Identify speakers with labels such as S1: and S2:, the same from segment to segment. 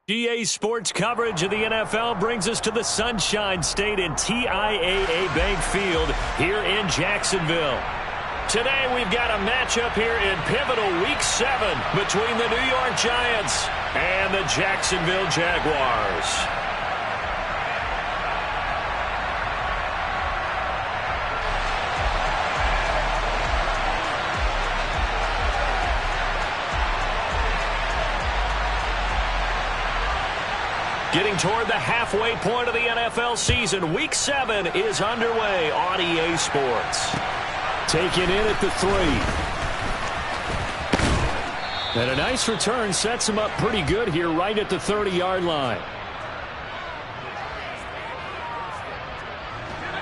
S1: EA Sports coverage of the NFL brings us to the Sunshine State and TIAA Bank Field here in Jacksonville. Today we've got a matchup here in pivotal Week 7 between the New York Giants and the Jacksonville Jaguars. Getting toward the halfway point of the NFL season, Week 7 is underway on EA Sports. Taken in at the 3. And a nice return sets him up pretty good here right at the 30-yard line.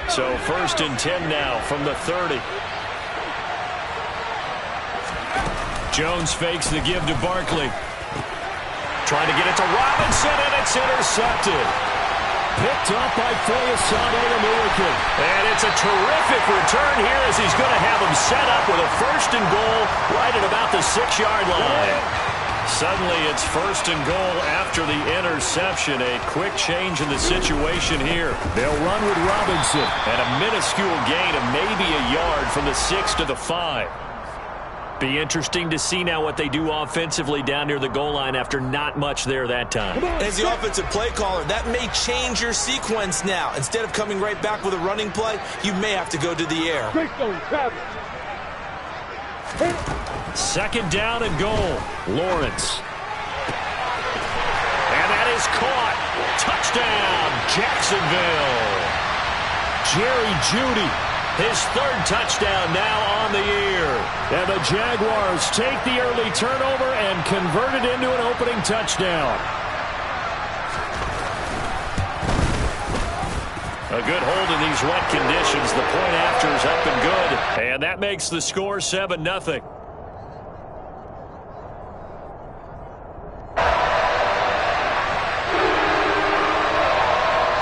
S1: So 1st and 10 now from the 30. Jones fakes the give to Barkley. Trying to get it to Robinson, and it's intercepted. Picked up by Foyesade American. And it's a terrific return here as he's going to have him set up with a 1st and goal right at about the 6-yard line. Suddenly it's 1st and goal after the interception. A quick change in the situation here. They'll run with Robinson. And a minuscule gain of maybe a yard from the 6 to the 5. Be interesting to see now what they do offensively down near the goal line after not much there that time.
S2: As the offensive play caller, that may change your sequence now. Instead of coming right back with a running play, you may have to go to the air.
S1: 2nd down and goal. Lawrence. And that is caught. Touchdown, Jacksonville. Jerry Jeudy. His 3rd touchdown now on the year. And the Jaguars take the early turnover and convert it into an opening touchdown. A good hold in these wet conditions. The point after is up and good. And that makes the score 7-0.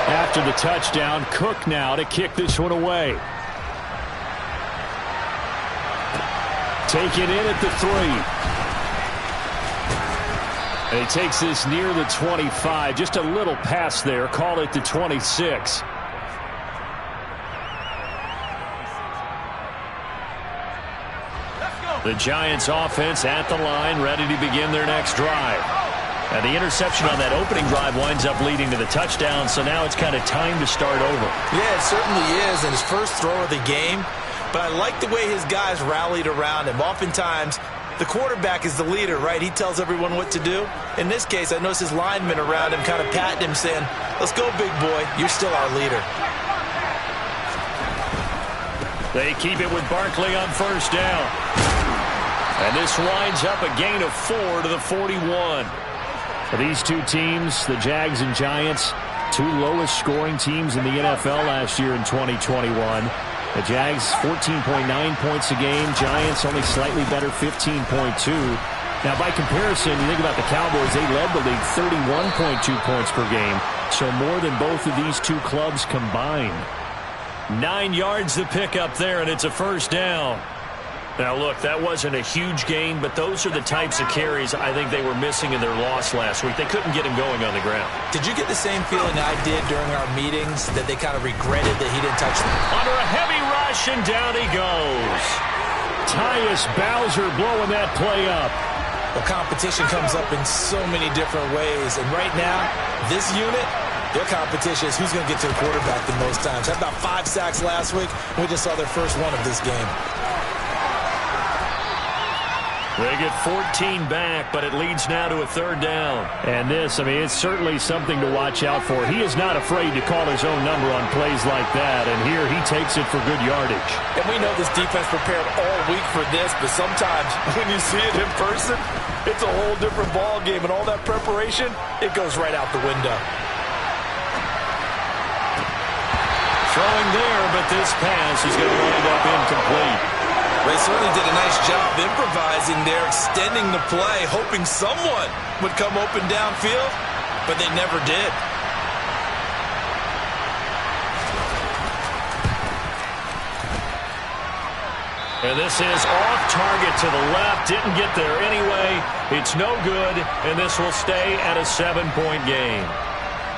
S1: After the touchdown, Cook now to kick this one away. Taken in at the 3. And he takes this near the 25. Just a little pass there. Call it the 26. The Giants offense at the line, ready to begin their next drive. And the interception on that opening drive winds up leading to the touchdown, so now it's kind of time to start over.
S2: Yeah, it certainly is. And his first throw of the game. But I like the way his guys rallied around him. Oftentimes, the quarterback is the leader, right? He tells everyone what to do. In this case, I noticed his linemen around him kind of patting him, saying, "Let's go, big boy. You're still our leader."
S1: They keep it with Barkley on 1st down. And this winds up a gain of 4 to the 41. For these two teams, the Jags and Giants, 2 lowest scoring teams in the NFL last year in 2021. The Jags, 14.9 points a game. Giants only slightly better, 15.2. Now, by comparison, you think about the Cowboys, they led the league 31.2 points per game. So more than both of these two clubs combined. 9 yards to pick up there, and it's a 1st down. Now, look, that wasn't a huge gain, but those are the types of carries I think they were missing in their loss last week. They couldn't get him going on the ground.
S2: Did you get the same feeling I did during our meetings, that they kind of regretted that he didn't touch them?
S1: Under a heavy rush, and down he goes. Tyus Bowser blowing that play up.
S2: Well, competition comes up in so many different ways, and right now, this unit, their competition is who's going to get to the quarterback the most times. Had about 5 sacks last week. We just saw their first one of this game.
S1: They get 14 back, but it leads now to a 3rd down. And this, I mean, it's certainly something to watch out for. He is not afraid to call his own number on plays like that, and here he takes it for good yardage.
S2: And we know this defense prepared all week for this, but sometimes when you see it in person, it's a whole different ball game, and all that preparation, it goes right out the window.
S1: Throwing there, but this pass is going to wind up incomplete.
S2: They certainly did a nice job improvising there, extending the play, hoping someone would come open downfield, but they never did.
S1: And this is off target to the left. Didn't get there anyway. It's no good, and this will stay at a 7-point game.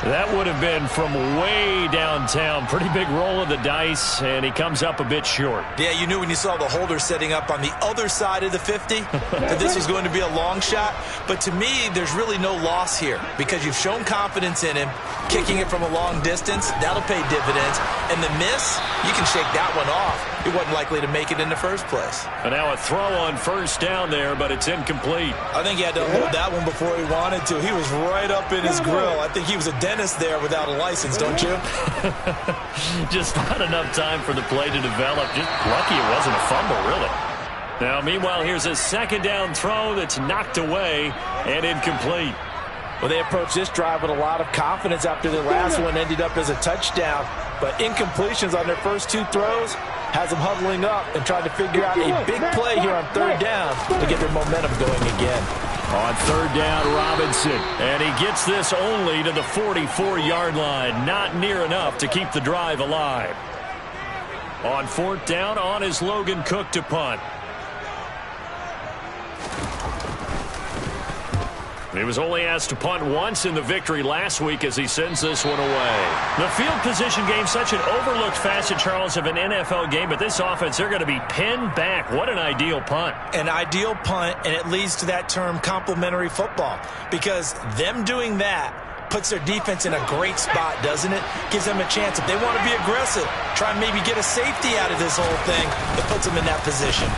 S1: That would have been from way downtown. Pretty big roll of the dice, and he comes up a bit short.
S2: Yeah, you knew when you saw the holder setting up on the other side of the 50 that this was going to be a long shot. But to me, there's really no loss here because you've shown confidence in him. Kicking it from a long distance, that'll pay dividends. And the miss, you can shake that one off. He wasn't likely to make it in the first place.
S1: And now a throw on first down there, but it's incomplete.
S2: I think he had to hold that one before he wanted to. He was right up in his grill. I think he was a dentist there without a license, don't you?
S1: Just not enough time for the play to develop. Just lucky it wasn't a fumble, really. Now, meanwhile, here's a second down throw that's knocked away and incomplete.
S2: Well, they approached this drive with a lot of confidence after their last one ended up as a touchdown. But incompletions on their first two throws has them huddling up and trying to figure out a big play here on third down to get their momentum going again.
S1: On third down, Robinson. And he gets this only to the 44-yard line. Not near enough to keep the drive alive. On fourth down, on is Logan Cook to punt. He was only asked to punt once in the victory last week as he sends this one away. The field position game, such an overlooked facet, Charles, of an NFL game, but this offense, they're going to be pinned back. What an ideal punt.
S2: An ideal punt, and it leads to that term complementary football, because them doing that puts their defense in a great spot, doesn't it? Gives them a chance, if they want to be aggressive, try and maybe get a safety out of this whole thing that puts them in that position.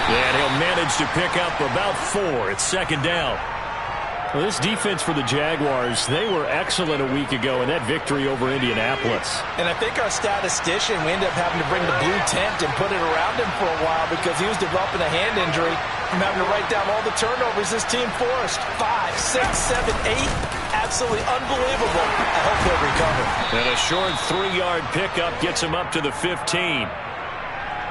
S1: And he'll manage to pick up about 4. It's second down. Well, this defense for the Jaguars, they were excellent a week ago in that victory over Indianapolis.
S2: And I think our statistician, we ended up having to bring the blue tent and put it around him for a while because he was developing a hand injury from having to write down all the turnovers this team forced. 5, 6, 7, 8. Absolutely unbelievable. I hope he'll recover.
S1: And a short 3-yard pickup gets him up to the 15.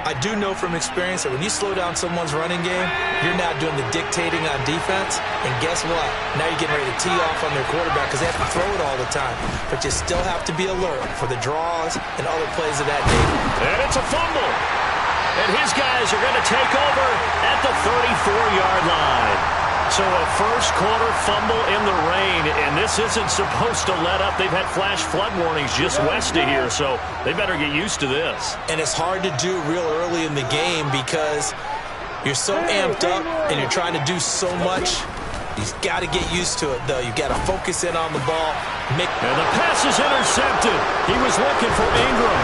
S2: I do know from experience that when you slow down someone's running game, you're now doing the dictating on defense. And guess what? Now you're getting ready to tee off on their quarterback because they have to throw it all the time. But you still have to be alert for the draws and other plays of that nature.
S1: And it's a fumble. And his guys are going to take over at the 34-yard line. So a first-quarter fumble in the rain, and this isn't supposed to let up. They've had flash flood warnings just west of here, so they better get used to this.
S2: And it's hard to do real early in the game because you're so amped up and you're trying to do so much. You've got to get used to it, though. You've got to focus in on the ball.
S1: And the pass is intercepted. He was looking for Ingram.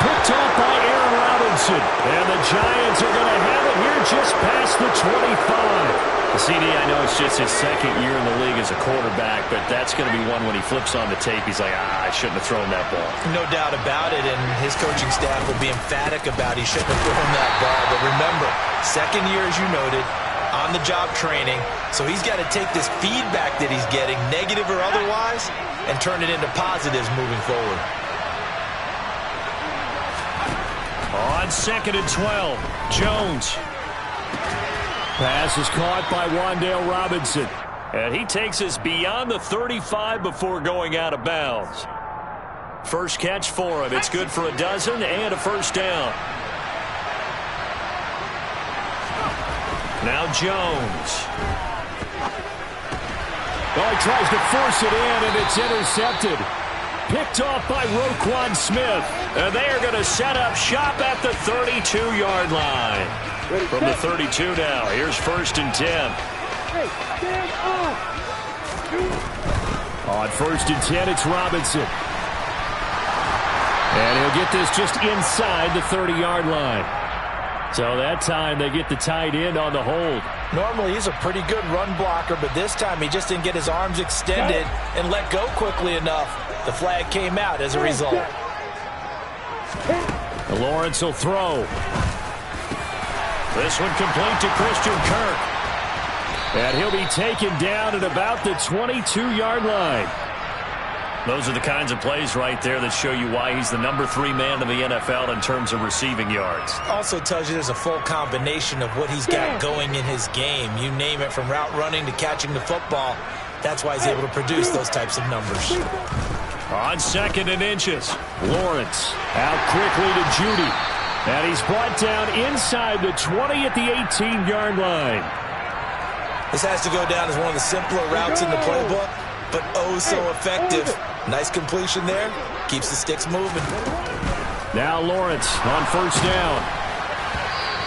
S1: Picked off by Aaron Robinson. And the Giants are going to have it here just past the 25. CD, I know it's just his second year in the league as a quarterback, but that's going to be one when he flips on the tape. He's like, I shouldn't have thrown that ball.
S2: No doubt about it, and his coaching staff will be emphatic about he shouldn't have thrown that ball. But remember, second year, as you noted, on-the-job training, so he's got to take this feedback that he's getting, negative or otherwise, and turn it into positives moving forward.
S1: On second and 12, Jones. Pass is caught by Wan'Dale Robinson. And he takes us beyond the 35 before going out of bounds. First catch for him. It's good for a dozen and a first down. Now Jones. Oh, he tries to force it in, and it's intercepted. Picked off by Roquan Smith. And they are going to set up shop at the 32-yard line. From the 32 now, here's first and 10. On first and 10, it's Robinson. And he'll get this just inside the 30-yard line. So that time they get the tight end on the hold.
S2: Normally he's a pretty good run blocker, but this time he just didn't get his arms extended and let go quickly enough. The flag came out as a result.
S1: Lawrence will throw. This one complete to Christian Kirk. And he'll be taken down at about the 22-yard line. Those are the kinds of plays right there that show you why he's the number 3 man in the NFL in terms of receiving yards.
S2: Also tells you there's a full combination of what he's got going in his game. You name it, from route running to catching the football. That's why he's able to produce those types of numbers.
S1: On second and inches, Lawrence out quickly to Judy. And he's brought down inside the 20 at the 18-yard line.
S2: This has to go down as one of the simpler routes in the playbook, but oh so effective. Nice completion there. Keeps the sticks moving.
S1: Now Lawrence on first down.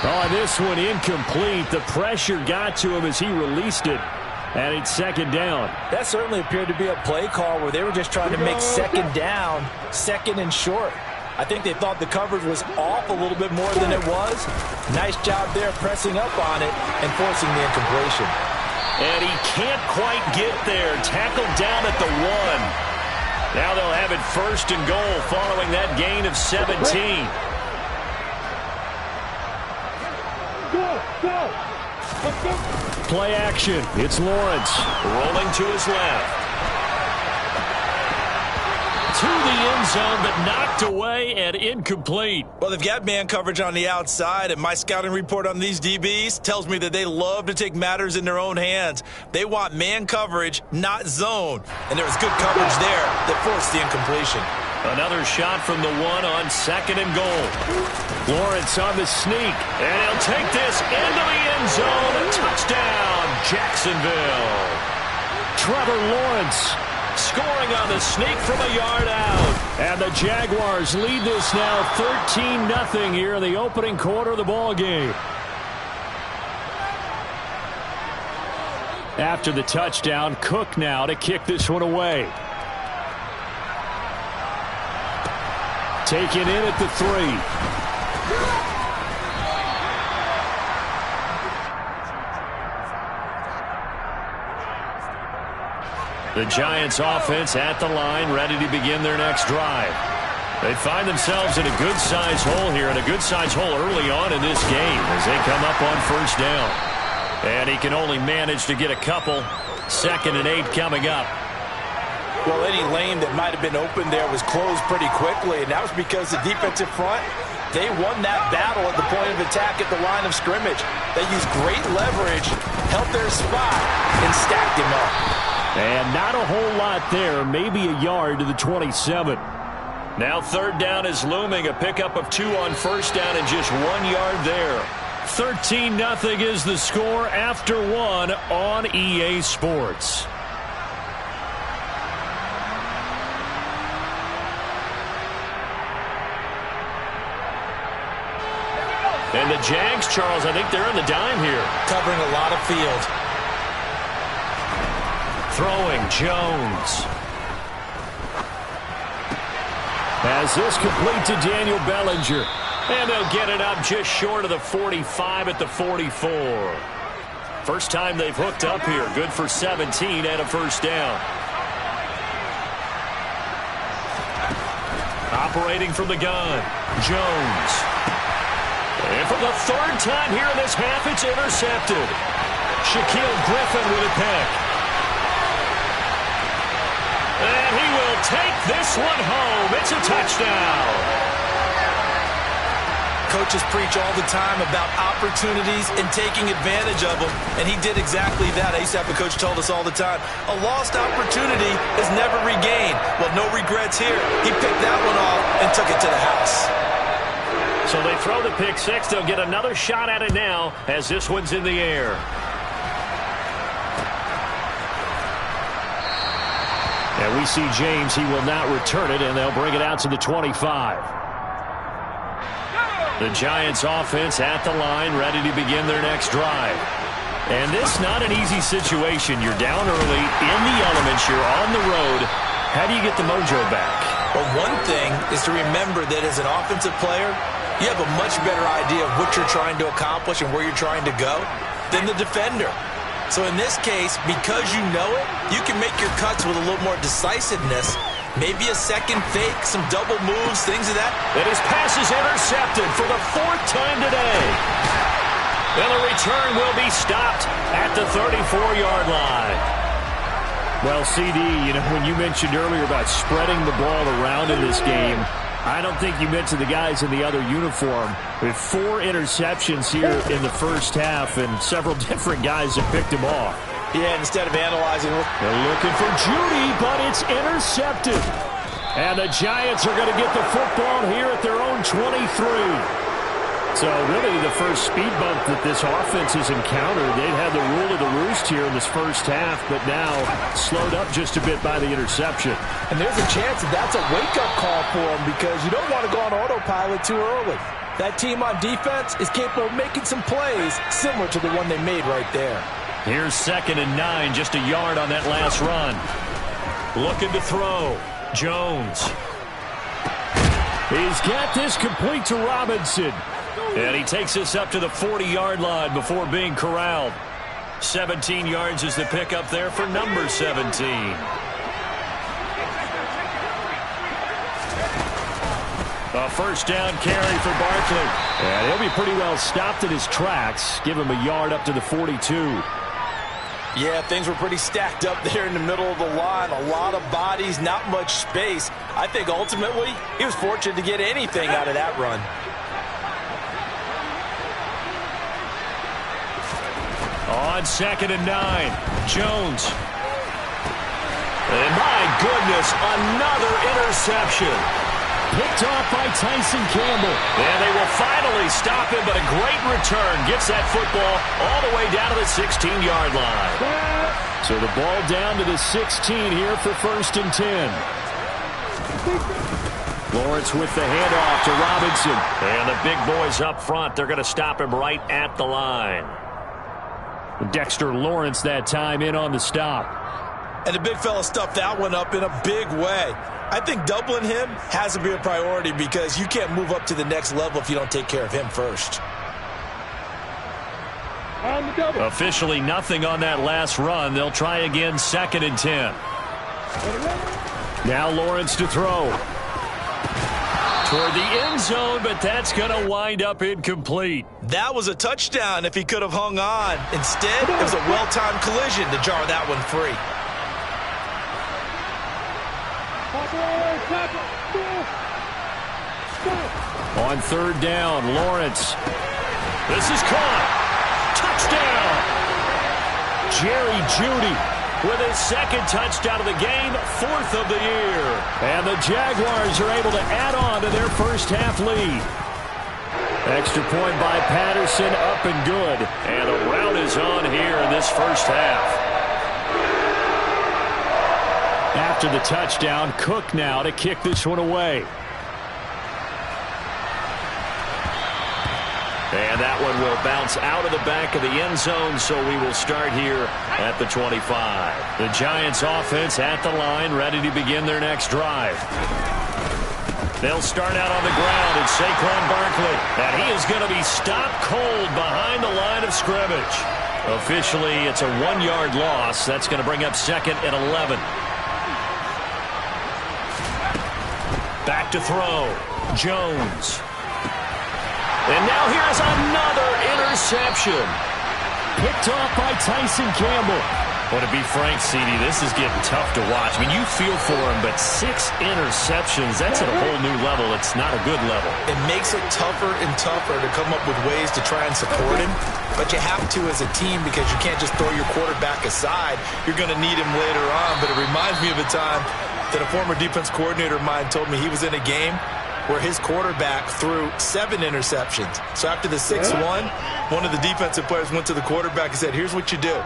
S1: Oh, this one incomplete. The pressure got to him as he released it. And it's second down.
S3: That certainly appeared to be a play call where they were just trying to make second down, second and short. I think they thought the coverage was off a little bit more than it was. Nice job there pressing up on it and forcing the incompletion.
S1: And he can't quite get there. Tackled down at the 1. Now they'll have it first and goal following that gain of 17. Play action. It's Lawrence rolling to his left. To the end zone, but knocked away and incomplete.
S2: Well, they've got man coverage on the outside, and my scouting report on these DBs tells me that they love to take matters in their own hands. They want man coverage, not zone. And there was good coverage there that forced the incompletion.
S1: Another shot from the 1 on second and goal. Lawrence on the sneak, and he'll take this into the end zone. A touchdown, Jacksonville. Trevor Lawrence scoring on the sneak from a yard out. And the Jaguars lead this now 13-0 here in the opening quarter of the ball game. After the touchdown, Cook now to kick this one away. Taken in at the 3. The Giants offense at the line, ready to begin their next drive. They find themselves in a good-sized hole here, and a good-sized hole early on in this game as they come up on first down. And he can only manage to get a couple. 2nd and 8 coming up.
S3: Well, any lane that might have been open there was closed pretty quickly, and that was because the defensive front, they won that battle at the point of attack at the line of scrimmage. They used great leverage, held their spot, and stacked him up.
S1: And not a whole lot there, maybe a yard to the 27. Now third down is looming, a pickup of 2 on first down and just 1 yard there. 13-0 is the score after 1 on EA Sports. And the Jags, Charles, I think they're on the dime here.
S2: Covering a lot of field.
S1: Throwing Jones. As this complete to Daniel Bellinger. And they'll get it up just short of the 45 at the 44. First time they've hooked up here. Good for 17 and a first down. Operating from the gun, Jones. And for the 3rd time here in this half, it's intercepted. Shaquille Griffin with a pick. And he will take this one home. It's a touchdown.
S2: Coaches preach all the time about opportunities and taking advantage of them, and he did exactly that. I used to have a coach told us all the time, a lost opportunity is never regained. Well, no regrets here. He picked that one off and took it to the house.
S1: So they throw the pick 6. They'll get another shot at it now as this one's in the air. And we see James. He will not return it, and they'll bring it out to the 25. The Giants offense at the line, ready to begin their next drive. And this not an easy situation. You're down early, in the elements, you're on the road. How do you get the mojo back?
S2: Well, one thing is to remember that as an offensive player, you have a much better idea of what you're trying to accomplish and where you're trying to go than the defender. So in this case, because you know it, you can make your cuts with a little more decisiveness. Maybe a second fake, some double moves, things of that.
S1: And his pass is intercepted for the 4th time today. And the return will be stopped at the 34-yard line. Well, CD, when you mentioned earlier about spreading the ball around in this game, I don't think you mentioned the guys in the other uniform. With 4 interceptions here in the first half, and several different guys have picked him off.
S2: Yeah, instead of analyzing.
S1: They're looking for Judy, but it's intercepted. And the Giants are going to get the football here at their own 23. So really the first speed bump that this offense has encountered. They'd had the rule of the roost here in this first half, but now slowed up just a bit by the interception.
S3: And there's a chance that that's a wake-up call for them because you don't want to go on autopilot too early. That team on defense is capable of making some plays similar to the one they made right there.
S1: Here's 2nd and 9, just a yard on that last run. Looking to throw. Jones. He's got this complete to Robinson. And he takes us up to the 40-yard line before being corralled. 17 yards is the pickup there for number 17. A first down carry for Barkley. And he'll be pretty well stopped in his tracks. Give him a yard up to the 42.
S3: Yeah, things were pretty stacked up there in the middle of the line. A lot of bodies, not much space. I think ultimately he was fortunate to get anything out of that run.
S1: On 2nd and 9, Jones. And my goodness, another interception. Picked off by Tyson Campbell. And they will finally stop him, but a great return. Gets that football all the way down to the 16-yard line. So the ball down to the 16 here for 1st and 10. Lawrence with the handoff to Robinson. And the big boys up front, they're going to stop him right at the line. Dexter Lawrence that time in on the stop.
S2: And the big fella stuffed that one up in a big way. I think doubling him has to be a priority because you can't move up to the next level if you don't take care of him first.
S1: Officially nothing on that last run. They'll try again 2nd and 10. Now Lawrence to throw. Toward the end zone, but that's going to wind up incomplete.
S2: That was a touchdown if he could have hung on. Instead, it was a well-timed collision to jar that one free.
S1: On 3rd down, Lawrence. This is caught. Touchdown. Jerry Jeudy with his 2nd touchdown of the game, 4th of the year. And the Jaguars are able to add on to their first half lead. Extra point by Patterson, up and good. And a rout is on here in this first half. After the touchdown, Cook now to kick this one away. And that one will bounce out of the back of the end zone, so we will start here at the 25. The Giants offense at the line, ready to begin their next drive. They'll start out on the ground, and Saquon Barkley. And he is going to be stopped cold behind the line of scrimmage. Officially, it's a 1-yard loss. That's going to bring up 2nd and 11. Back to throw. Jones. And now here's another interception. Picked off by Tyson Campbell. Well, to be frank, CD, this is getting tough to watch. I mean, you feel for him, but 6 interceptions, that's at a whole new level. It's not a good level.
S2: It makes it tougher and tougher to come up with ways to try and support him. But you have to as a team because you can't just throw your quarterback aside. You're going to need him later on. But it reminds me of a time that a former defense coordinator of mine told me he was in a game where his quarterback threw 7 interceptions. So after the 6th one of the defensive players went to the quarterback and said, here's what you do.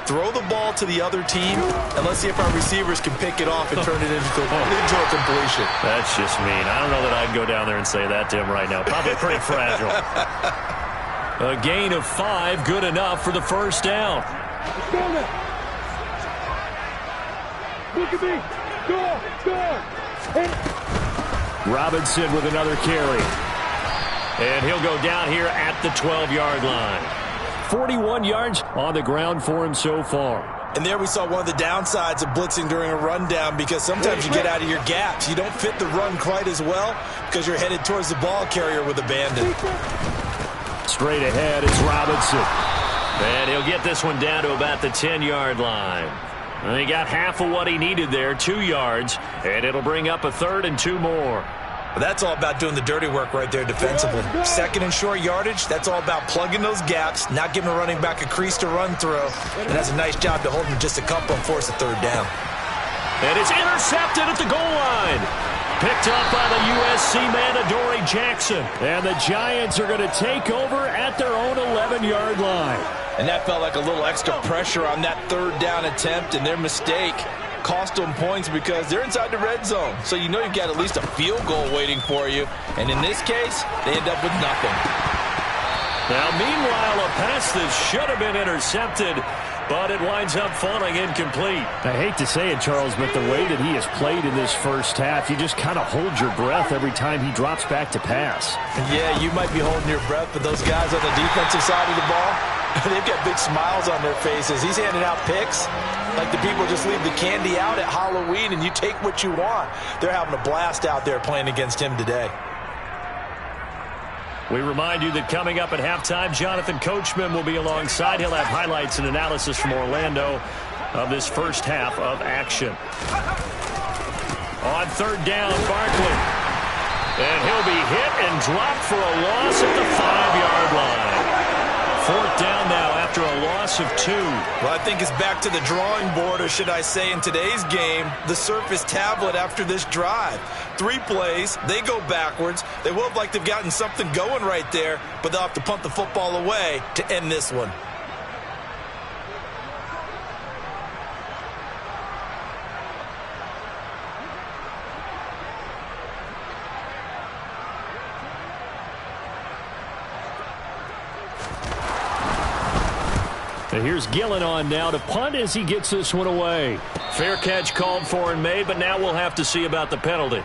S2: Throw the ball to the other team, and let's see if our receivers can pick it off and turn it into a completion.
S1: That's just mean. I don't know that I'd go down there and say that to him right now. Probably pretty fragile. A gain of 5, good enough for the first down.
S4: Let's go now. Look at me. Go.
S1: Robinson with another carry. And he'll go down here at the 12-yard line. 41 yards on the ground for him so far.
S2: And there we saw one of the downsides of blitzing during a rundown because sometimes you get out of your gaps. You don't fit the run quite as well because you're headed towards the ball carrier with abandon.
S1: Straight ahead, it's Robinson. And he'll get this one down to about the 10-yard line. And he got half of what he needed there, 2 yards, and it'll bring up a 3rd and 2 more.
S2: But that's all about doing the dirty work right there defensively. 2nd and short yardage, that's all about plugging those gaps, not giving a running back a crease to run through. And that's a nice job to hold him just a couple and force a 3rd down.
S1: And it's intercepted at the goal line. Picked up by the USC man, Adoree Jackson. And the Giants are going to take over at their own 11-yard line.
S3: And that felt like a little extra pressure on that third down attempt, and their mistake cost them points because they're inside the red zone. So you know you've got at least a field goal waiting for you. And in this case, they end up with nothing.
S1: Now, meanwhile, a pass that should have been intercepted, but it winds up falling incomplete. I hate to say it, Charles, but the way that he has played in this first half, you just kind of hold your breath every time he drops back to pass.
S3: Yeah, you might be holding your breath, but those guys on the defensive side of the ball, they've got big smiles on their faces. He's handing out picks like the people just leave the candy out at Halloween and you take what you want. They're having a blast out there playing against him today.
S1: We remind you that coming up at halftime, Jonathan Coachman will be alongside. He'll have highlights and analysis from Orlando of this first half of action. On third down, Barkley. And he'll be hit and dropped for a loss at the 5-yard line. Fourth down now after a loss of 2.
S2: Well, I think it's back to the drawing board, or should I say in today's game, the Surface tablet after this drive. 3 plays, they go backwards. They will look like they've gotten something going right there, but they'll have to punt the football away to end this one.
S1: And here's Gillen on now to punt as he gets this one away. Fair catch called for and made, but now we'll have to see about the penalty.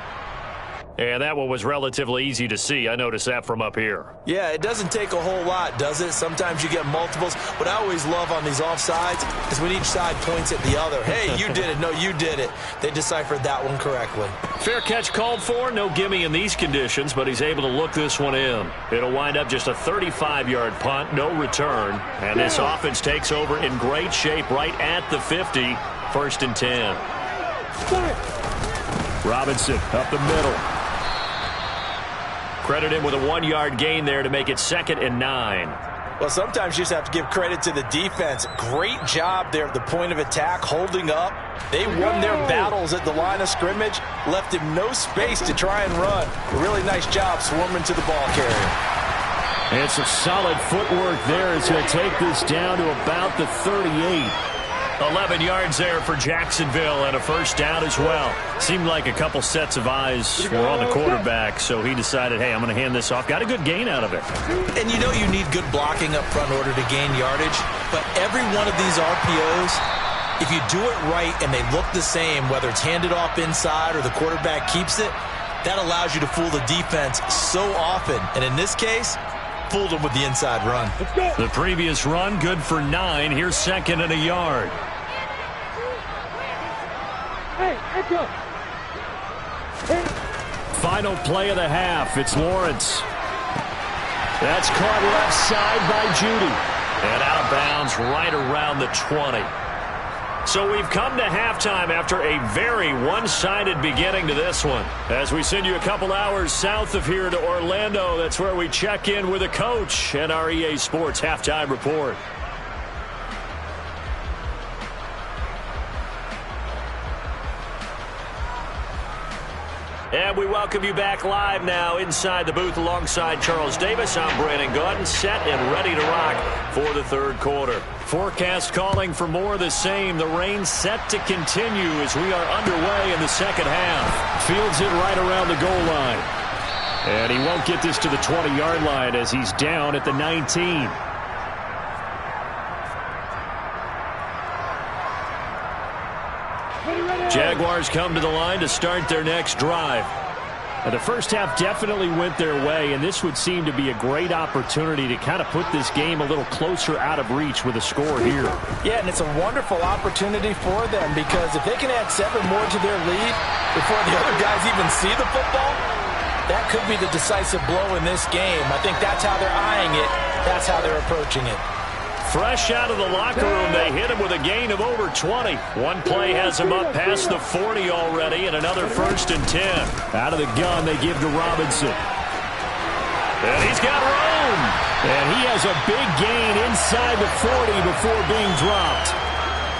S1: And that one was relatively easy to see. I noticed that from up here.
S2: Yeah, it doesn't take a whole lot, does it? Sometimes you get multiples. What I always love on these offsides is when each side points at the other. Hey, you did it. No, you did it. They deciphered that one correctly.
S1: Fair catch called for. No gimme in these conditions, but he's able to look this one in. It'll wind up just a 35-yard punt, no return. And this offense takes over in great shape right at the 50. First and 10. Robinson up the middle. Credit him with a 1-yard gain there to make it 2nd and 9.
S3: Well, sometimes you just have to give credit to the defense. Great job there at the point of attack, holding up. They won their battles at the line of scrimmage, left him no space to try and run. A really nice job swarming to the ball carrier.
S1: And some solid footwork there as he'll take this down to about the 38. 11 yards there for Jacksonville and a first down as well. Seemed like a couple sets of eyes were on the quarterback, so he decided, hey, I'm going to hand this off. Got a good gain out of it.
S2: And you know you need good blocking up front in order to gain yardage, but every one of these RPOs, if you do it right and they look the same, whether it's handed off inside or the quarterback keeps it, that allows you to fool the defense so often. And in this case, fooled them with the inside run.
S1: The previous run, good for 9. Here's 2nd and a yard.
S4: Hey, echo. Hey.
S1: Final play of the half. It's Lawrence. That's caught left side by Judy. And out of bounds right around the 20. So we've come to halftime after a very one-sided beginning to this one. As we send you a couple hours south of here to Orlando, that's where we check in with a coach and our EA Sports Halftime Report. And we welcome you back live now inside the booth alongside Charles Davis. I'm Brandon Gaudin, set and ready to rock for the third quarter. Forecast calling for more of the same. The rain set to continue as we are underway in the second half. Fields it right around the goal line. And he won't get this to the 20-yard line as he's down at the 19. Jaguars come to the line to start their next drive. Now, the first half definitely went their way, and this would seem to be a great opportunity to kind of put this game a little closer out of reach with a score here.
S3: Yeah, and it's a wonderful opportunity for them because if they can add 7 more to their lead before the other guys even see the football, that could be the decisive blow in this game. I think that's how they're eyeing it. That's how they're approaching it.
S1: Fresh out of the locker room, they hit him with a gain of over 20. One play has him up past the 40 already, and another 1st and 10. Out of the gun, they give to Robinson. And he's got room. And he has a big gain inside the 40 before being dropped.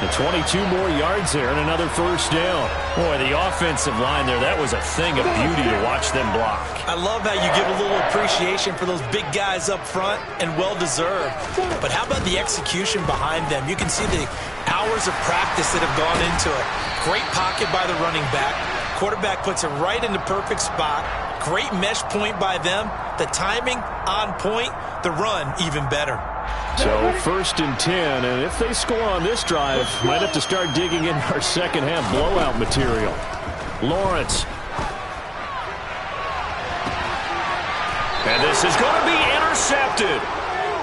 S1: The 22 more yards there and another first down. Boy, the offensive line there, that was a thing of beauty to watch them block.
S2: I love how you give a little appreciation for those big guys up front, and well-deserved. But how about the execution behind them? You can see the hours of practice that have gone into it. Great pocket by the running back. Quarterback puts it right in the perfect spot. Great mesh point by them. The timing on point. The run even better.
S1: So 1st and 10, and if they score on this drive, might have to start digging in our second half blowout material. Lawrence. And this is going to be intercepted.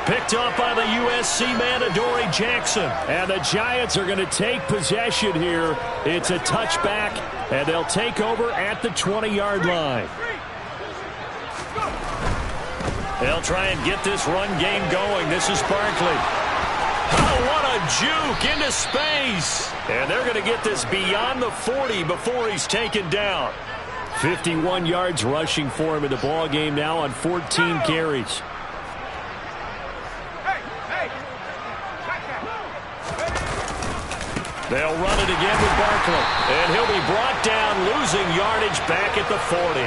S1: Picked up by the USC man, Adoree Jackson. And the Giants are going to take possession here. It's a touchback, and they'll take over at the 20-yard line. They'll try and get this run game going. This is Barkley. Oh, what a juke into space. And they're going to get this beyond the 40 before he's taken down. 51 yards rushing for him in the ball game now on 14 carries. They'll run it again with Barkley. And he'll be brought down, losing yardage back at the 40.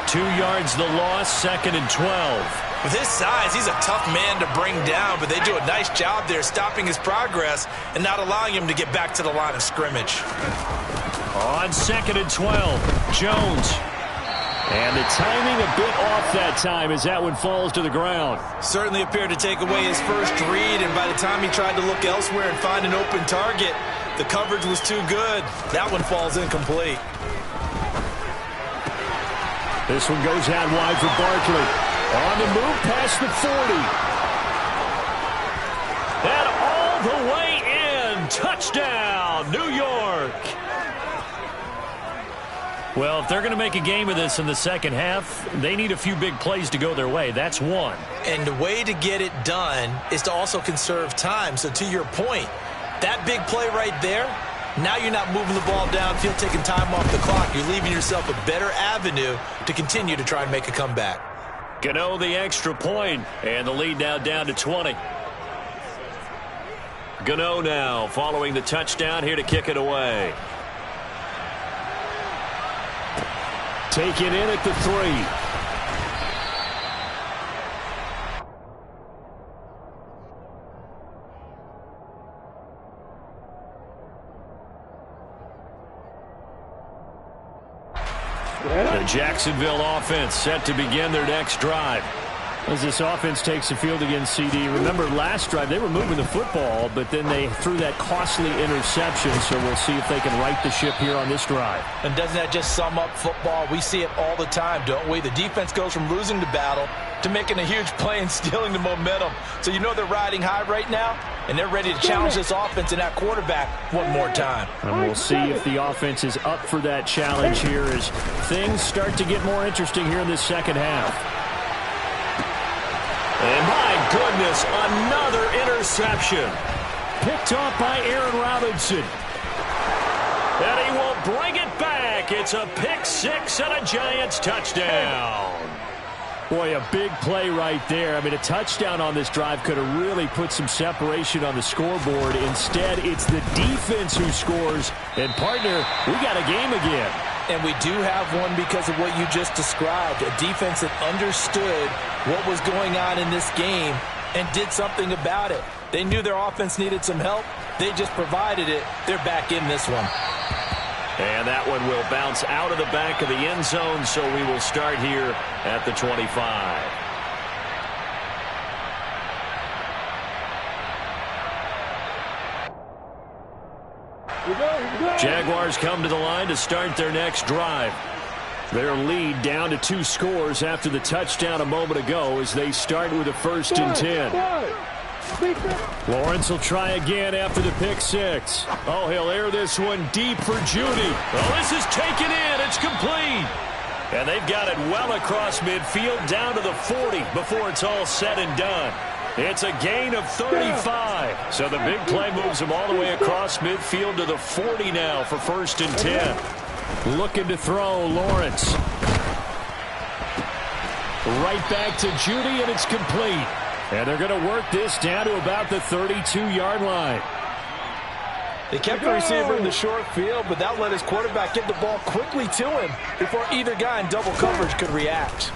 S1: 2 yards the loss, 2nd and 12.
S2: With his size, he's a tough man to bring down, but they do a nice job there stopping his progress and not allowing him to get back to the line of scrimmage.
S1: On 2nd and 12, Jones. And the timing a bit off that time as that one falls to the ground.
S2: Certainly appeared to take away his first read, and by the time he tried to look elsewhere and find an open target, the coverage was too good. That one falls incomplete.
S1: This one goes out wide for Barkley. On the move past the 40. And all the way in. Touchdown, New York. Well, if they're going to make a game of this in the second half, they need a few big plays to go their way. That's one.
S2: And the way to get it done is to also conserve time. So to your point, that big play right there, now you're not moving the ball downfield, taking time off the clock. You're leaving yourself a better avenue to continue to try and make a comeback.
S1: Gano the extra point, and the lead now down to 20. Gano now following the touchdown here to kick it away. Taken in at the 3. The Jacksonville offense set to begin their next drive. As this offense takes the field against CD. Remember, last drive, they were moving the football, but then they threw that costly interception, so we'll see if they can right the ship here on this drive.
S3: And doesn't that just sum up football? We see it all the time, don't we? The defense goes from losing the battle to making a huge play and stealing the momentum. So you know they're riding high right now, and they're ready to challenge this offense and that quarterback one more time.
S1: And we'll see if the offense is up for that challenge here as things start to get more interesting here in this second half. And my goodness, another interception. Picked off by Aaron Robinson. And he will bring it back. It's a pick six and a Giants touchdown. Boy, a big play right there. I mean, a touchdown on this drive could have really put some separation on the scoreboard. Instead, it's the defense who scores. And, partner, we got a game again.
S3: And we do have one because of what you just described. A defense that understood what was going on in this game and did something about it. They knew their offense needed some help. They just provided it. They're back in this one.
S1: And that one will bounce out of the back of the end zone, so we will start here at the 25. Jaguars come to the line to start their next drive. Their lead down to 2 scores after the touchdown a moment ago as they start with a 1st and 10. Lawrence will try again after the pick six. Oh, he'll air this one deep for Judy. Oh, this is taken in. It's complete. And they've got it well across midfield down to the 40 before it's all said and done. It's a gain of 35. So the big play moves them all the way across midfield to the 40 now for 1st and 10. Looking to throw, Lawrence. Right back to Judy, and it's complete. And they're going to work this down to about the 32-yard line.
S3: They kept the receiver in the short field, but that let his quarterback get the ball quickly to him before either guy in double coverage could react.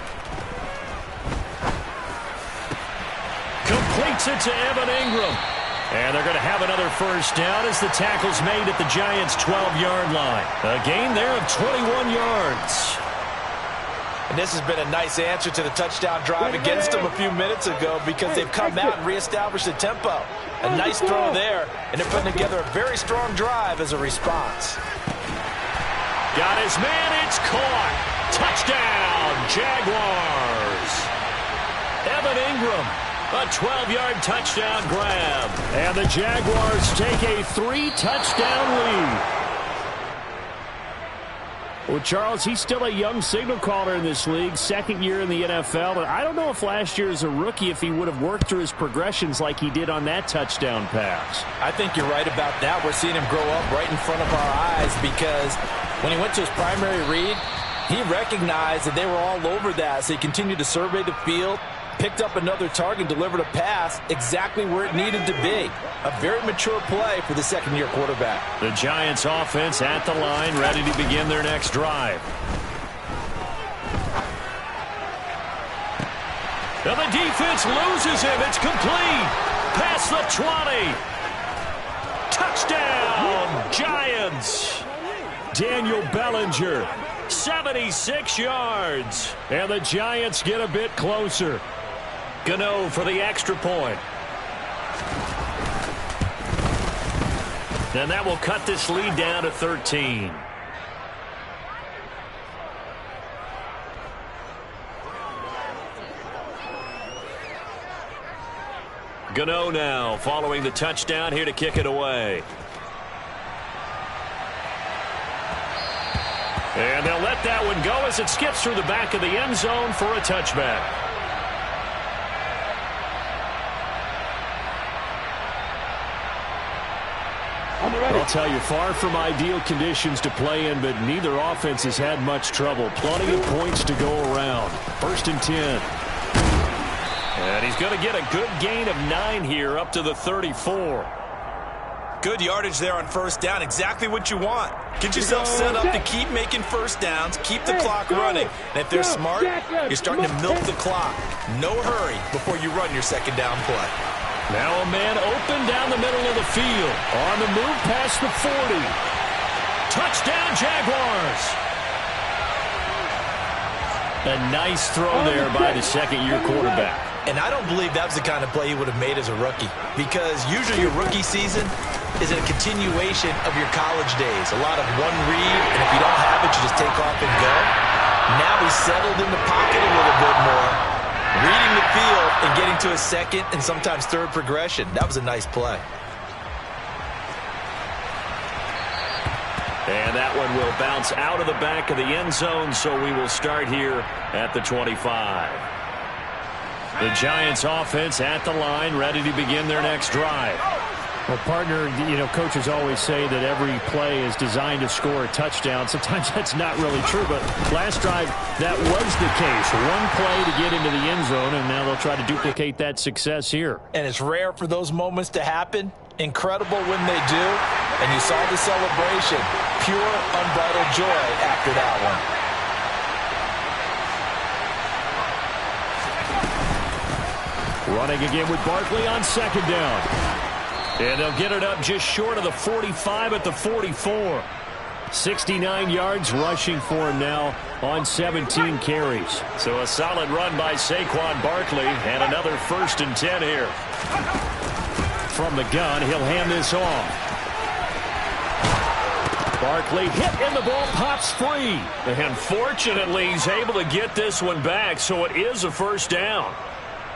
S1: Completes it to Evan Ingram. And they're going to have another first down as the tackle's made at the Giants' 12-yard line. A gain there of 21 yards.
S3: And this has been a nice answer to the touchdown drive against them a few minutes ago because they've come out and reestablished the tempo. A nice throw there, and they're putting together a very strong drive as a response.
S1: Got his man, it's caught. Touchdown, Jaguars. Evan Ingram, a 12-yard touchdown grab. And the Jaguars take a 3-touchdown lead. Well, Charles, he's still a young signal caller in this league, second year in the NFL. But I don't know if last year as a rookie, if he would have worked through his progressions like he did on that touchdown pass.
S3: I think you're right about that. We're seeing him grow up right in front of our eyes because when he went to his primary read, he recognized that they were all over that. So he continued to survey the field, picked up another target, delivered a pass exactly where it needed to be. A very mature play for the second-year quarterback.
S1: The Giants offense at the line, ready to begin their next drive. And the defense loses him. It's complete. Past the 20. Touchdown, Giants. Daniel Bellinger, 76 yards. And the Giants get a bit closer. Gano for the extra point. And that will cut this lead down to 13. Gano now following the touchdown here to kick it away. And they'll let that one go as it skips through the back of the end zone for a touchback. I'll tell you, far from ideal conditions to play in, but neither offense has had much trouble. Plenty of points to go around. 1st and 10. And he's going to get a good gain of 9 here up to the 34.
S2: Good yardage there on first down. Exactly what you want. Get yourself set up to keep making first downs, keep the clock running. And if they're smart, you're starting to milk the clock. No hurry before you run your second down play.
S1: Now a man open down the middle of the field. On the move past the 40. Touchdown, Jaguars. A nice throw there by the second-year quarterback.
S2: And I don't believe that was the kind of play he would have made as a rookie. Because usually your rookie season is a continuation of your college days. A lot of one read, and if you don't have it, you just take off and go. Now he's settled in the pocket a little bit more. Reading the field and getting to a second and sometimes third progression. That was a nice play.
S1: And that one will bounce out of the back of the end zone, so we will start here at the 25. The Giants offense at the line, ready to begin their next drive. Well, partner, you know, coaches always say that every play is designed to score a touchdown. Sometimes that's not really true, but last drive, that was the case. One play to get into the end zone, and now they'll try to duplicate that success here.
S3: And it's rare for those moments to happen. Incredible when they do. And you saw the celebration. Pure, unbridled joy after that one.
S1: Running again with Barkley on second down. And they'll get it up just short of the 45 at the 44. 69 yards rushing for him now on 17 carries. So a solid run by Saquon Barkley and another 1st and 10 here. From the gun, he'll hand this off. Barkley hit and the ball pops free. And fortunately, he's able to get this one back, so it is a first down.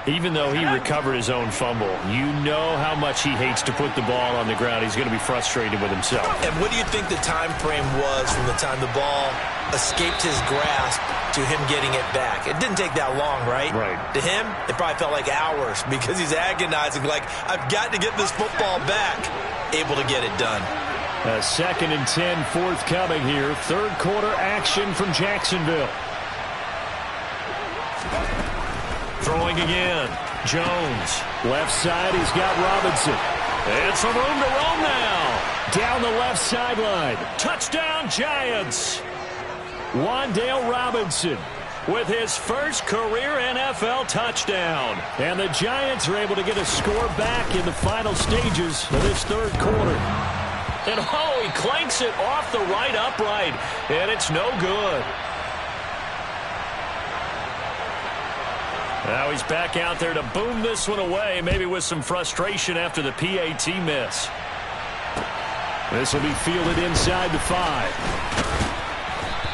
S1: Even though he recovered his own fumble, you know how much he hates to put the ball on the ground. He's going to be frustrated with himself.
S2: And what do you think the time frame was from the time the ball escaped his grasp to him getting it back? It didn't take that long, right?
S1: Right.
S2: To him, it probably felt like hours because he's agonizing, like, I've got to get this football back. Able to get it done.
S1: A 2nd and 10 forthcoming here. Third quarter action from Jacksonville. Throwing again. Jones. Left side, he's got Robinson. And some room to roam now. Down the left sideline. Touchdown, Giants. Wan'Dale Robinson with his first career NFL touchdown. And the Giants are able to get a score back in the final stages of this third quarter. And oh, he clanks it off the right upright, and it's no good. Now he's back out there to boom this one away, maybe with some frustration after the PAT miss. This will be fielded inside the 5.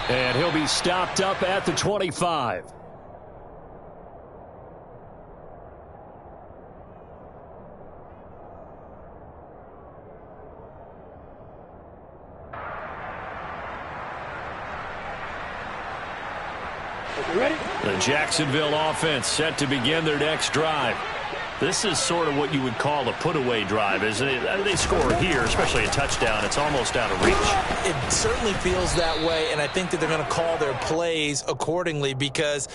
S1: And he'll be stopped up at the 25.
S4: Ready?
S1: The Jacksonville offense set to begin their next drive. This is sort of what you would call a put-away drive, isn't it? They score here, especially a touchdown. It's almost out of reach.
S2: It certainly feels that way, and I think that they're going to call their plays accordingly, because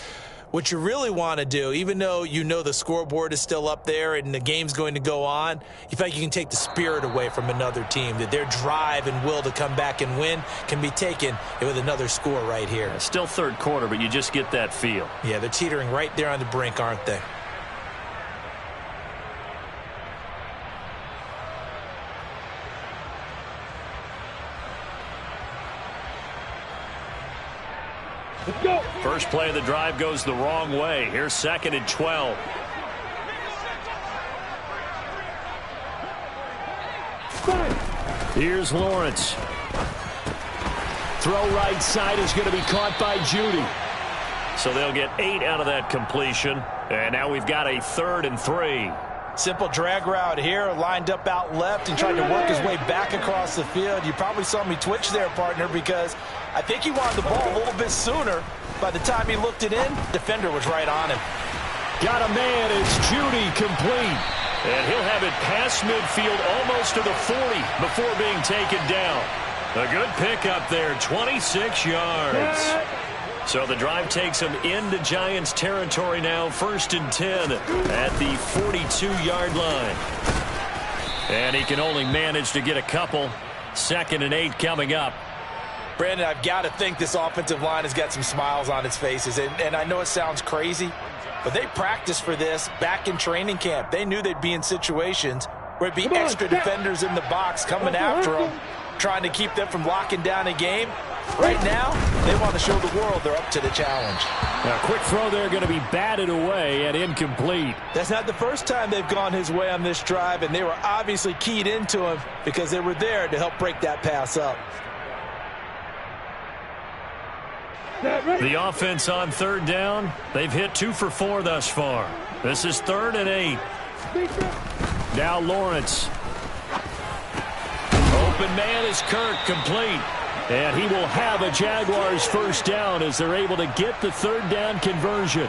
S2: what you really want to do, even though you know the scoreboard is still up there and the game's going to go on, you feel like you can take the spirit away from another team, that their drive and will to come back and win can be taken with another score right here.
S1: Still third quarter, but you just get that feel.
S2: Yeah, they're teetering right there on the brink, aren't they?
S4: Let's go.
S1: First play of the drive goes the wrong way. Here's 2nd and 12. Here's Lawrence. Throw right side is going to be caught by Judy. So they'll get 8 out of that completion. And now we've got a 3rd and 3.
S3: Simple drag route here, lined up out left and tried to work his way back across the field. You probably saw me twitch there, partner, because I think he wanted the ball a little bit sooner. By the time he looked it in, defender was right on him.
S1: Got a man. It's Judy, complete. And he'll have it past midfield almost to the 40 before being taken down. A good pickup there, 26 yards. So the drive takes him into Giants territory now, 1st and 10 at the 42-yard line. And he can only manage to get a couple. 2nd and 8 coming up.
S3: Brandon, I've got to think this offensive line has got some smiles on its faces. And I know it sounds crazy, but they practiced for this back in training camp. They knew they'd be in situations where it'd be extra defenders in the box coming after them, trying to keep them from locking down a game. Right now, they want to show the world they're up to the challenge.
S1: Now, quick throw there, going to be batted away and incomplete.
S3: That's not the first time they've gone his way on this drive, and they were obviously keyed into him because they were there to help break that pass up.
S1: The offense on 3rd down, they've hit 2 for 4 thus far. This is 3rd and 8. Now Lawrence. Open man is Kirk, complete. And he will have a Jaguars first down as they're able to get the 3rd down conversion.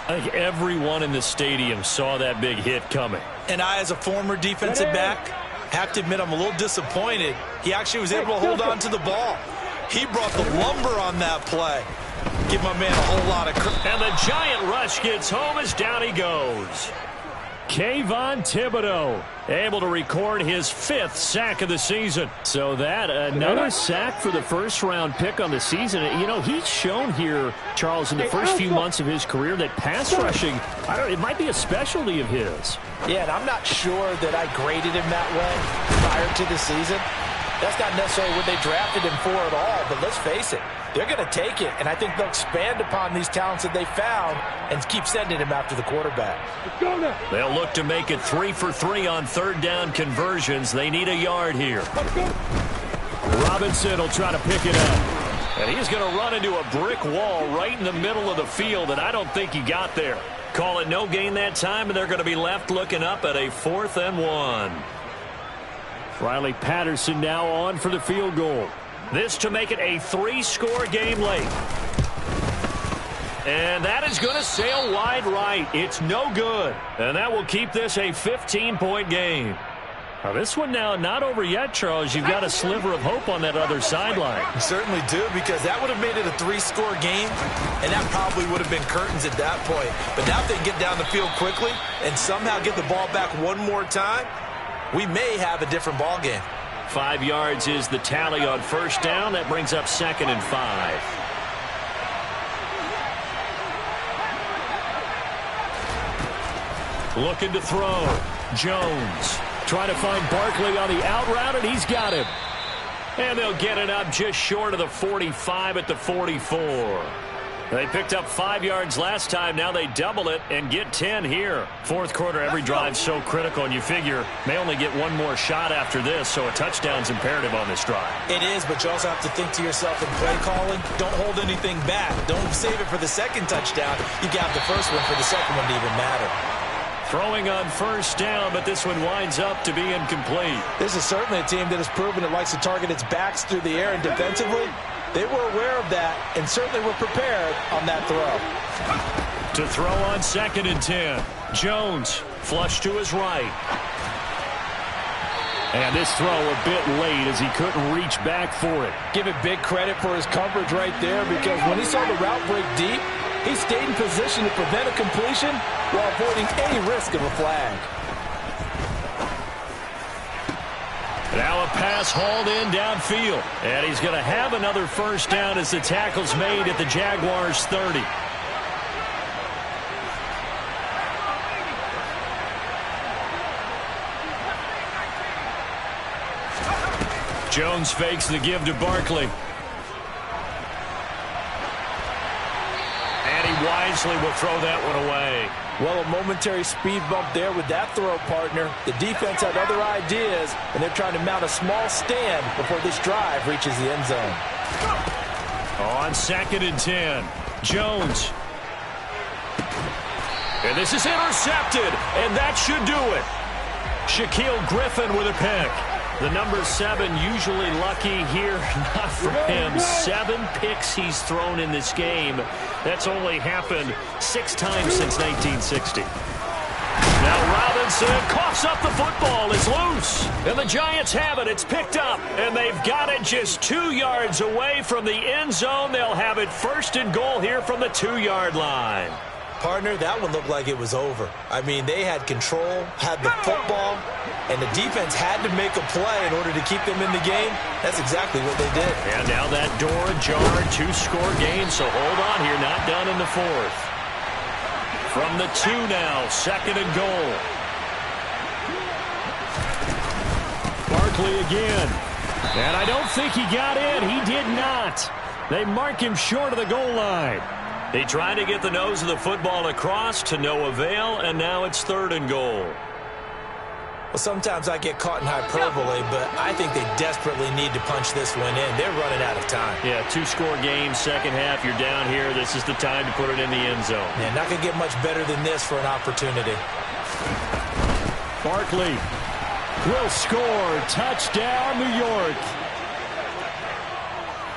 S1: I think everyone in the stadium saw that big hit coming.
S2: And I, as a former defensive back, have to admit I'm a little disappointed. He actually was able to hold on to the ball. He brought the lumber on that play. Give my man a whole lot of credit.
S1: And the giant rush gets home as down he goes. Kayvon Thibodeau able to record his 5th sack of the season. So that another sack for the first-round pick on the season. You know, he's shown here, Charles, in the first few months of his career that pass rushing, it might be a specialty of his.
S3: Yeah, and I'm not sure that I graded him that way prior to the season. That's not necessarily what they drafted him for at all, but let's face it, they're going to take it, and I think they'll expand upon these talents that they found and keep sending him after the quarterback.
S1: They'll look to make it 3 for 3 on 3rd down conversions. They need a yard here. Robinson will try to pick it up. And he's going to run into a brick wall right in the middle of the field, and I don't think he got there. Call it no gain that time, and they're going to be left looking up at a 4th and 1. Riley Patterson now on for the field goal. This to make it a 3-score game late. And that is going to sail wide right. It's no good. And that will keep this a 15-point game. Now this one now not over yet, Charles. You've got a sliver of hope on that other sideline.
S2: You certainly do, because that would have made it a 3-score game, and that probably would have been curtains at that point. But now if they get down the field quickly and somehow get the ball back one more time, we may have a different ball game.
S1: 5 yards is the tally on first down. That brings up 2nd and 5. Looking to throw. Jones trying to find Barkley on the out route, and he's got him. And they'll get it up just short of the 45 at the 44. They picked up 5 yards last time. Now they double it and get 10 here. Fourth quarter, every drive's so critical, and you figure may only get one more shot after this, so a touchdown's imperative on this drive.
S2: It is, but you also have to think to yourself in play calling, don't hold anything back. Don't save it for the second touchdown. You got the first one for the second one to even matter.
S1: Throwing on first down, but this one winds up to be incomplete.
S3: This is certainly a team that has proven it likes to target its backs through the air and defensively. They were aware of that and certainly were prepared on that throw.
S1: To throw on 2nd and 10. Jones flush to his right. And this throw a bit late as he couldn't reach back for it.
S3: Give it big credit for his coverage right there, because when he saw the route break deep, he stayed in position to prevent a completion while avoiding any risk of a flag.
S1: Now a pass hauled in downfield. And he's going to have another first down as the tackle's made at the Jaguars' 30. Jones fakes the give to Barkley. And he wisely will throw that one away.
S3: Well, a momentary speed bump there with that throw, partner. The defense had other ideas, and they're trying to mount a small stand before this drive reaches the end zone.
S1: On 2nd and 10, Jones. And this is intercepted, and that should do it. Shaquille Griffin with a pick. The number 7 usually lucky here, not for him. 7 picks he's thrown in this game. That's only happened 6 times since 1960. Now Robinson coughs up the football. It's loose. And the Giants have it. It's picked up. And they've got it just 2 yards away from the end zone. They'll have it 1st and goal here from the 2-yard line.
S2: Partner, that one looked like it was over. I mean, they had control, had the football, and the defense had to make a play in order to keep them in the game. That's exactly what they did.
S1: And now that door ajar, 2-score game, so hold on here, not done in the 4th. From the 2 now, 2nd and goal. Barkley again. And I don't think he got in. He did not. They mark him short of the goal line. They tried to get the nose of the football across to no avail, and now it's 3rd and goal.
S2: Well, sometimes I get caught in hyperbole, but I think they desperately need to punch this one in. They're running out of time.
S1: Yeah, 2-score game, second half, you're down here. This is the time to put it in the end zone.
S2: Yeah, not going to get much better than this for an opportunity.
S1: Barkley will score. Touchdown, New York.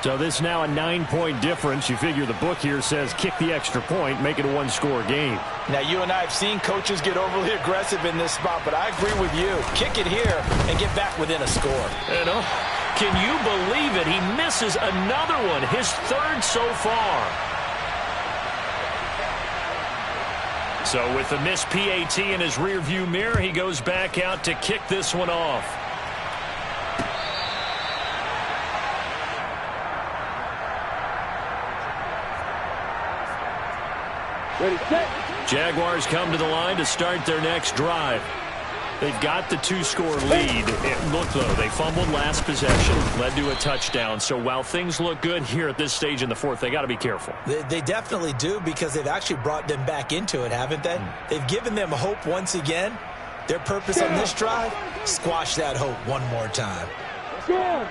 S1: So this is now a 9-point difference. You figure the book here says kick the extra point, make it a 1-score game.
S3: Now, you and I have seen coaches get overly aggressive in this spot, but I agree with you. Kick it here and get back within a score.
S1: And, can you believe it? He misses another one, his 3rd so far. So with the missed PAT in his rearview mirror, he goes back out to kick this one off.
S4: Ready, set.
S1: Jaguars come to the line to start their next drive. They've got the 2-score lead. Look, though, they fumbled last possession, led to a touchdown. So while things look good here at this stage in the 4th, they got to be careful.
S2: They definitely do, because they've actually brought them back into it, haven't they? They've given them hope once again. Their purpose on this drive, squash that hope one more time.
S4: Go.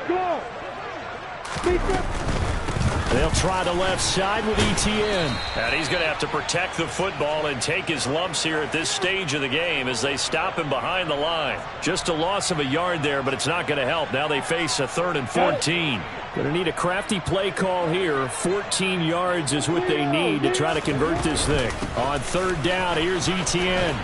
S1: They'll try the left side with Etienne. And he's going to have to protect the football and take his lumps here at this stage of the game as they stop him behind the line. Just a loss of a yard there, but it's not going to help. Now they face a 3rd and 14. Going to need a crafty play call here. 14 yards is what they need to try to convert this thing. On 3rd down, here's Etienne.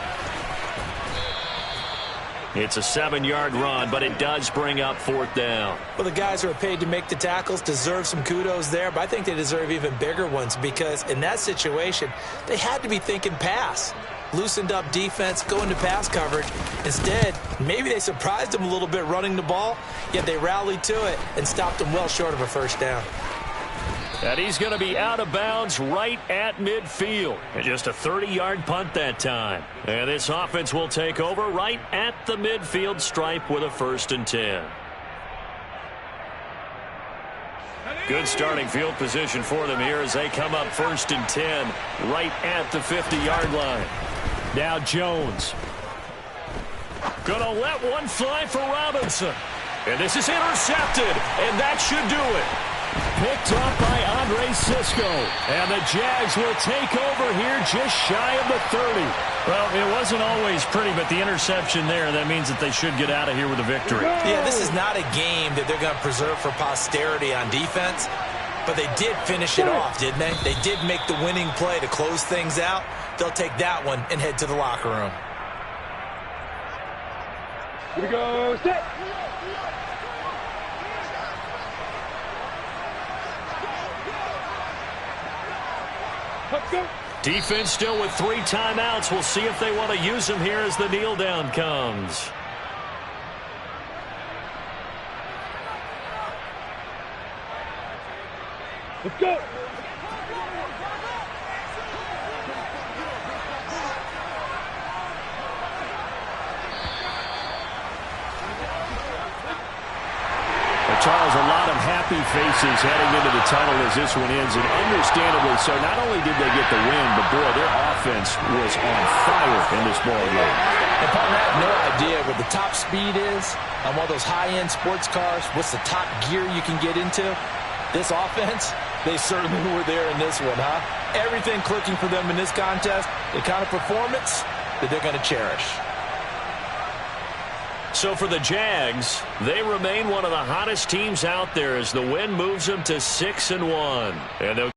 S1: It's a 7-yard run, but it does bring up 4th down.
S2: Well, the guys who are paid to make the tackles deserve some kudos there, but I think they deserve even bigger ones, because in that situation, they had to be thinking pass. loosened up defense, go into pass coverage. Instead, maybe they surprised him a little bit running the ball, yet they rallied to it and stopped him well short of a first down.
S1: And he's going to be out of bounds right at midfield. And just a 30-yard punt that time. And this offense will take over right at the midfield stripe with a 1st and 10. Good starting field position for them here as they come up 1st and 10 right at the 50-yard line. Now Jones. Gonna let one fly for Robinson. And this is intercepted, and that should do it. Picked off by Andre Cisco. And the Jags will take over here just shy of the 30. Well, it wasn't always pretty, but the interception there, that means that they should get out of here with a victory.
S2: Yeah, this is not a game that they're going to preserve for posterity on defense, but they did finish it off, didn't they? They did make the winning play to close things out. They'll take that one and head to the locker room.
S4: Here we go, set. Let's go.
S1: Defense still with 3 timeouts. We'll see if they want to use them here as the kneel down comes.
S4: Let's go.
S1: Charles, a lot of happy faces heading into the tunnel as this one ends, and understandably so. Not only did they get the win, but, boy, their offense was on fire in this ball game.
S3: And, Paul, I have no idea what the top speed is on one of those high-end sports cars. What's the top gear you can get into? This offense, they certainly were there in this one, huh? Everything clicking for them in this contest, the kind of performance that they're going to cherish.
S1: So for the Jags, they remain one of the hottest teams out there as the win moves them to 6-1. And they'll